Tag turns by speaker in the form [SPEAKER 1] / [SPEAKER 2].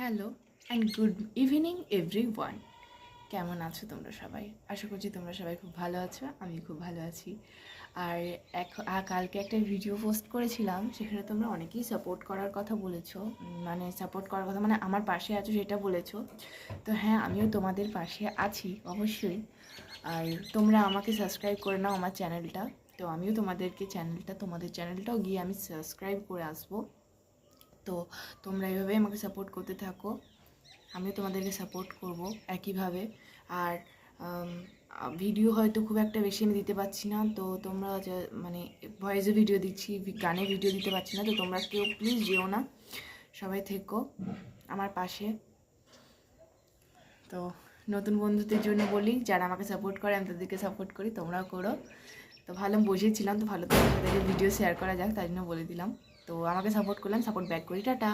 [SPEAKER 1] Hello and good evening everyone. কেমন আছো তোমরা সবাই? আশা করছি তোমরা সবাই খুব ভালো আছো, আমি খুব ভালো আছি। আর কালকে একটা ভিডিও পোস্ট করেছিলাম, সেখানে তোমরা অনেকেই সাপোর্ট করার কথা বলেছো, মানে সাপোর্ট করার কথা মানে আমার পাশে আছো সেটা বলেছো। তো হ্যাঁ, আমিও তোমাদের পাশে আছি অবশ্যই। আর তোমরা আমাকে সাবস্ক্রাইব করে নাও আমার চ্যানেলটা, তো আমিও তোমাদের চ্যানেলটাও গিয়ে আমি সাবস্ক্রাইব করে আসবো। তো তোমরা এইভাবে আমাকে সাপোর্ট করতে থাকো, আমিও তোমাদেরকে সাপোর্ট করব একইভাবে। আর ভিডিও হয়তো খুব একটা বেশি আমি দিতে পারছি না, তো তোমরা মানে ভয়েসে ভিডিও দিচ্ছি, গানে ভিডিও দিতে পারছি না, তো তোমরা কেউ প্লিজ যেও না, সবাই থেকো আমার পাশে। তো নতুন বন্ধুদের জন্য বলি, যারা আমাকে সাপোর্ট করে আমি তাদেরকে সাপোর্ট করি, তোমরাও করো। তো ভালো বসেছিলাম, তো ভালো তোমাদের সাথে ভিডিও শেয়ার করা যাক, তাই জন্য বলে দিলাম। তো আমাকে সাপোর্ট করলাম, সাপোর্ট ব্যাক করি, টাটা।